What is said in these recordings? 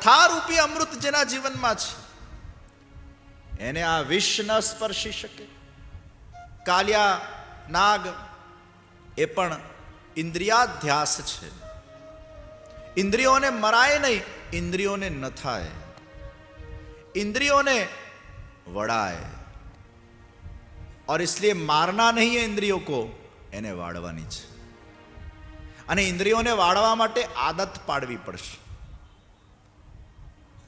કથારૂપી અમૃત જેના જીવનમાં છે એને આ વિષ ન સ્પર્શી શકે. કાલિયા નાગ એ પણ ઇન્દ્રિયાધ્યાસ છે. इंद्रियों ने मराए नहीं, इंद्रियों ने न थाए, इंद्रियों ने वड़ाए. और इसलिए मारना नहीं है इंद्रियों को, એને વાળવાની છે. અને ઇન્દ્રિયોને વાળવા માટે આદત પાડવી પડશે.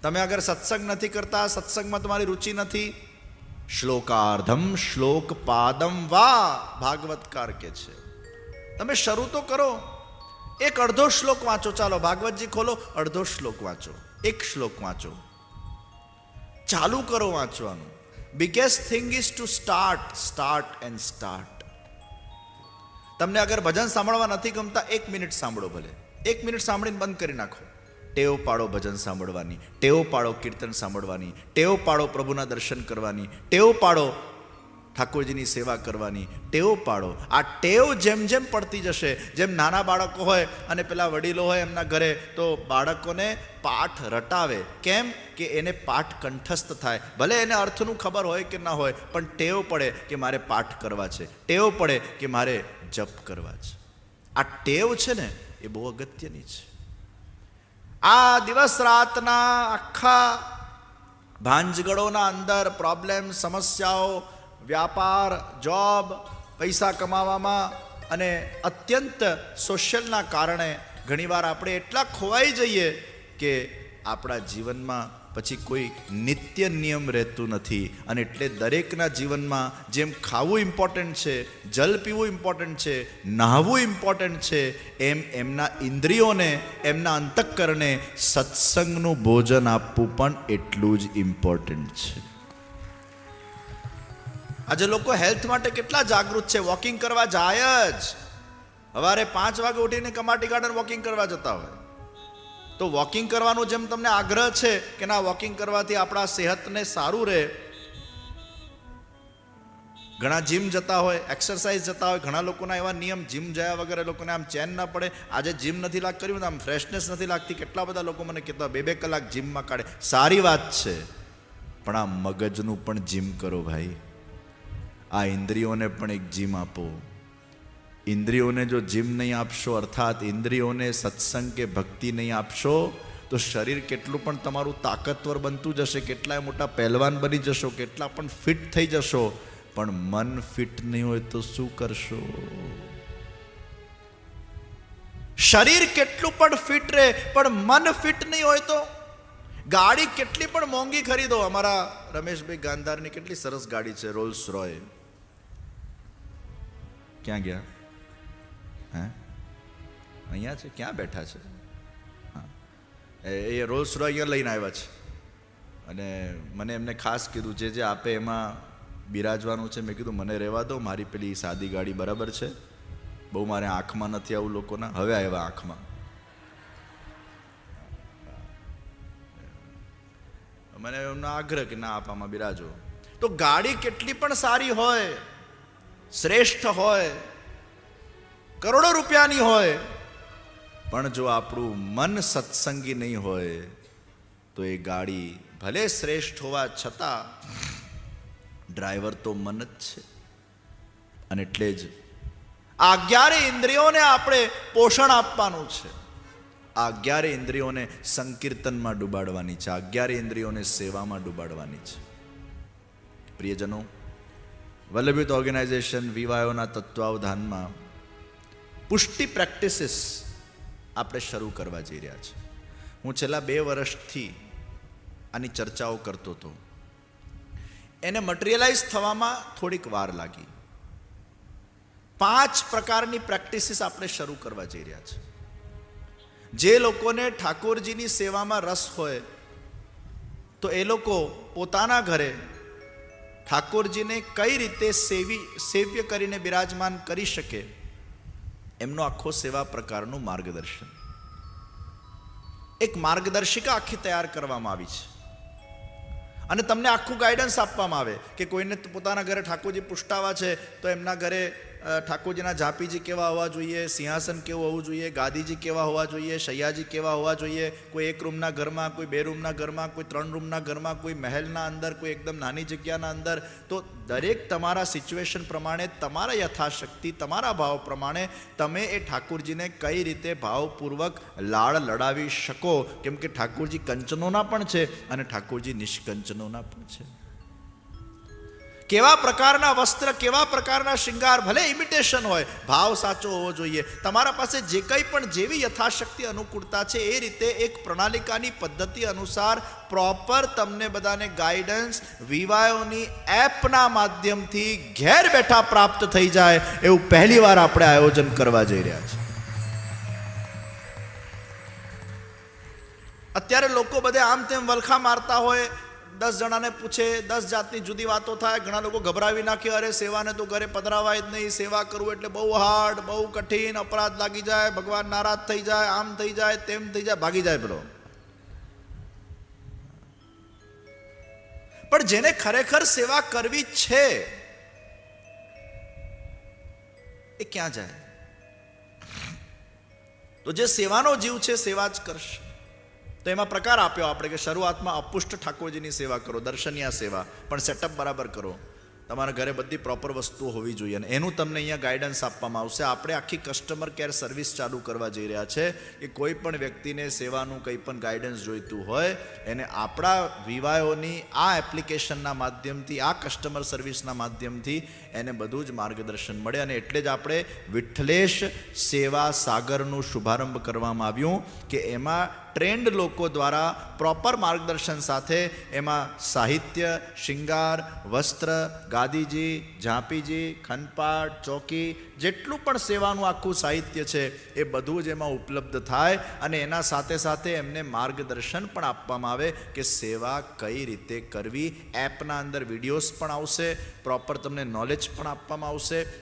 તમે અગર સત્સંગ નથી કરતા, સત્સંગમાં તમારી રુચિ નથી, શ્લોકાર્ધમ શ્લોક પાદમ વા ભાગવતકાર કે છે, તમે શરૂ તો કરો. એક અડધો શ્લોક વાંચો. ચાલો ભાગવતજી ખોલો, અડધો શ્લોક વાંચો, એક શ્લોક વાંચો, ચાલુ કરો વાંચવાનું. Biggest thing is to start and start. તમને અગર ભજન સાંભળવા નથી ગમતા, 1 મિનિટ સાંભળો, ભલે 1 મિનિટ સાંભળીને બંધ કરી નાખો. ટેવ પાડો ભજન સાંભળવાની, ટેવ પાડો કીર્તન સાંભળવાની, ટેવ પાડો પ્રભુના દર્શન કરવાની, ટેવ પાડો ઠાકોરજીની સેવા કરવાની, ટેવ પાડો. આ ટેવ જેમ જેમ પડતી જશે, જેમ નાના બાળકો હોય અને પેલા વડીલો હોય એમના ઘરે, તો બાળકોને પાઠ રટાવે. કેમ કે એને પાઠ કંઠસ્થ થાય. ભલે એને અર્થનું ખબર હોય કે ના હોય, પણ ટેવ પડે કે મારે પાઠ કરવા છે, ટેવ પડે કે મારે જપ કરવા છે. આ ટેવ છે ને એ બહુ અગત્યની છે. આ દિવસ રાતના આખા ભાંજગડોના અંદર પ્રોબ્લેમ, સમસ્યાઓ, વ્યાપાર, જોબ, પૈસા કમાવામાં અને અત્યંત સોશિયલના કારણે ઘણીવાર આપણે એટલા ખોવાઈ જઈએ કે આપણા જીવનમાં પછી કોઈ નિત્ય નિયમ રહેતું નથી. અને એટલે દરેકના જીવનમાં જેમ ખાવું ઇમ્પોર્ટન્ટ છે, જલ પીવું ઇમ્પોર્ટન્ટ છે, નહાવું ઇમ્પોર્ટન્ટ છે, એમ એમના ઇન્દ્રિયોને, એમના અંતઃકરણને સત્સંગનું ભોજન આપવું પણ એટલું જ ઇમ્પોર્ટન્ટ છે. આજે લોકો હેલ્થ માટે કેટલા જાગૃત છે. વોકિંગ કરવા જાય જ, સવારે 5 વાગે ઉઠીને કમાટી ગાર્ડન વોકિંગ કરવા જતા હોય. તો વોકિંગ કરવાનું જેમ તમને આગ્રહ છે કે ના વોકિંગ કરવાથી આપણા સેહતને સારું રહે, ઘણા જીમ જતા હોય, એક્સરસાઇઝ જતા હોય, ઘણા લોકોના એવા નિયમ, જીમ જયા વગર એ લોકોને આમ ચેન ના પડે. આજે જીમ નથી કર્યું આમ ફ્રેશનેસ નથી લાગતી. કેટલા બધા લોકો મને કહેતા 2-2 કલાક જીમમાં કાઢે. સારી વાત છે, પણ આ મગજનું પણ જીમ કરો ભાઈ. આ ઇન્દ્રિયોને પણ એક જીમ આપો. ઇન્દ્રિયોને જો જીમ નહીં આપશો, અર્થાત ઇન્દ્રિયોને સત્સંગ કે ભક્તિ નહીં આપશો, તો શરીર કેટલું પણ તમારું તાકાતવર બનતું જશે, કેટલાય મોટા પહેલવાન બની જશો, કેટલા પણ ફિટ થઈ જશો, પણ મન ફિટ નહીં હોય તો શું કરશો? શરીર કેટલું પણ ફિટ રહે, પણ મન ફિટ નહીં હોય તો? ગાડી કેટલી પણ મોંઘી ખરીદો. અમારા રમેશભાઈ ગાંધારની કેટલી સરસ ગાડી છે, રોલ્સ રોય. ક્યાં ગયા? હે, અહીંયા છે? ક્યાં બેઠા છે? હા, એ રોલ્સ રોય અહીંયા લઈને આવ્યા છે. અને મને એમને ખાસ કીધું જે આપે એમાં બિરાજવાનું છે. મેં કીધું મને રહેવા દો, મારી પેલી સાદી ગાડી બરાબર છે, બહુ મારે આંખમાં નથી આવું લોકોના. હવે આવ્યા આંખમાં. મને એમનો આગ્રહ કે ના આપામાં બિરાજો. તો ગાડી કેટલી પણ સારી હોય, શ્રેષ્ઠ હોય, કરોડો રૂપિયાની હોય, પણ જો આપણું મન સત્સંગી નહીં હોય તો એ ગાડી ભલે શ્રેષ્ઠ હોવા છતાં ડ્રાઈવર તો મન જ છે. અને એટલે જ આ 11 ઇન્દ્રિયોને આપણે પોષણ આપવાનું છે. આ 11 ઇન્દ્રિયોને સંકીર્તનમાં ડૂબાડવાની છે. આ 11 ઇન્દ્રિયોને સેવામાં ડૂબાડવાની છે. પ્રિયજનો, વલ્લભયુત ઓર્ગેનાઇઝેશન વિવાયોના તત્વાવધાનમાં પુષ્ટિ પ્રેક્ટિસીસ આપણે શરૂ કરવા જઈ રહ્યા છે. હું છેલ્લા 2 વર્ષથી આની ચર્ચાઓ કરતો હતો. એને મટીરિયલાઇઝ થવામાં થોડીક વાર લાગી. 5 પ્રકારની પ્રેક્ટિસીસ આપણે શરૂ કરવા જઈ રહ્યા છે. જે લોકોને ઠાકોરજીની સેવામાં રસ હોય તો એ લોકો પોતાના ઘરે ઠાકોરજીને કઈ રીતે સેવ્ય કરીને બિરાજમાન કરી શકે, એમનો આખો સેવા પ્રકારનું માર્ગદર્શન, એક માર્ગદર્શિકા આખી તૈયાર કરવામાં આવી છે. અને તમને આખું ગાઈડન્સ આપવામાં આવે કે કોઈને પોતાના ઘરે ઠાકોરજી પુષ્ટાવા છે તો એમના ઘરે ઠાકોરજીના ઝાંપીજી કેવા હોવા જોઈએ, સિંહાસન કેવું હોવું જોઈએ, ગાદીજી કેવા હોવા જોઈએ, શૈયાજી કેવા હોવા જોઈએ, કોઈ 1 રૂમના ઘરમાં, કોઈ 2 રૂમના ઘરમાં, કોઈ 3 રૂમના ઘરમાં, કોઈ મહેલના અંદર, કોઈ એકદમ નાની જગ્યાના અંદર. તો દરેક તમારા સિચ્યુએશન પ્રમાણે, તમારા યથાશક્તિ, તમારા ભાવ પ્રમાણે તમે એ ઠાકોરજીને કઈ રીતે ભાવપૂર્વક લાડ લડાવી શકો. કેમ કે ઠાકોરજી કંચનોના પણ છે અને ઠાકોરજી નિષ્કંચનોના પણ છે. કેવા પ્રકારના વસ્ત્ર, કેવા પ્રકારના શૃંગાર, ભલે ઇમિટેશન હોય, ભાવ સાચો હોવો જોઈએ. તમારા પાસે જે કંઈ પણ જેવી યથાશક્તિ અનુકૂળતા છે એ રીતે એક પ્રણાલિકાની પદ્ધતિ અનુસાર પ્રોપર તમને બધાને ગાઈડન્સ વિવાયોની એપના માધ્યમથી ઘેર બેઠા પ્રાપ્ત થઈ જાય એવું પહેલી વાર આપણે આયોજન કરવા જઈ રહ્યા છીએ. અત્યારે લોકો બધે આમ તેમ વલખા મારતા હોય, 10 જણાને પૂછે, 10 જાતની જુદી વાતો થાય. ઘણા લોકો ગભરાવી નાખે, અરે સેવાને તો ઘરે પધરાવાય જ નહીં, સેવા કરવું એટલે બહુ હાર્ડ, બહુ કઠિન, અપરાધ લાગી જાય, ભગવાન નારાજ થઈ જાય, આમ થઈ જાય, તેમ થઈ જાય, ભાગી જાય પેલો. પણ જેને ખરેખર સેવા કરવી છે એ ક્યાં જાય? તો જે સેવાનો જીવ છે સેવા જ કરશે. તો એમાં પ્રકાર આપ્યો આપણે કે શરૂઆતમાં અપુષ્ટ ઠાકોરજીની સેવા કરો, દર્શનીય સેવા, પણ સેટઅપ બરાબર કરો. તમારા ઘરે બધી પ્રોપર વસ્તુઓ હોવી જોઈએ અને એનું તમને અહીંયા ગાઈડન્સ આપવામાં આવશે. આપણે આખી કસ્ટમર કેર સર્વિસ ચાલુ કરવા જઈ રહ્યા છે કે કોઈ પણ વ્યક્તિને સેવાનું કંઈ પણ ગાઈડન્સ જોઈતું હોય એને આપણા વિવાયોની આ એપ્લિકેશનના માધ્યમથી, આ કસ્ટમર સર્વિસના માધ્યમથી એને બધું જ માર્ગદર્શન મળે. અને એટલે જ આપણે વિઠ્ઠલેશ સેવા સાગરનું શુભારંભ કરવામાં આવ્યું કે એમાં ટ્રેન્ડ લોકો દ્વારા પ્રોપર માર્ગદર્શન સાથે એમાં સાહિત્ય, શૃંગાર, વસ્ત્ર, ગાદીજી, ઝાંપીજી, ખનપાટ, ચોકી, જેટલું પણ સેવાનું આખું સાહિત્ય છે એ બધું જ એમાં ઉપલબ્ધ થાય. અને એના સાથે સાથે એમને માર્ગદર્શન પણ આપવામાં આવે કે સેવા કઈ રીતે કરવી. એપના અંદર વિડીયોઝ પણ આવશે, પ્રોપર તમને નોલેજ પણ આપવામાં આવશે.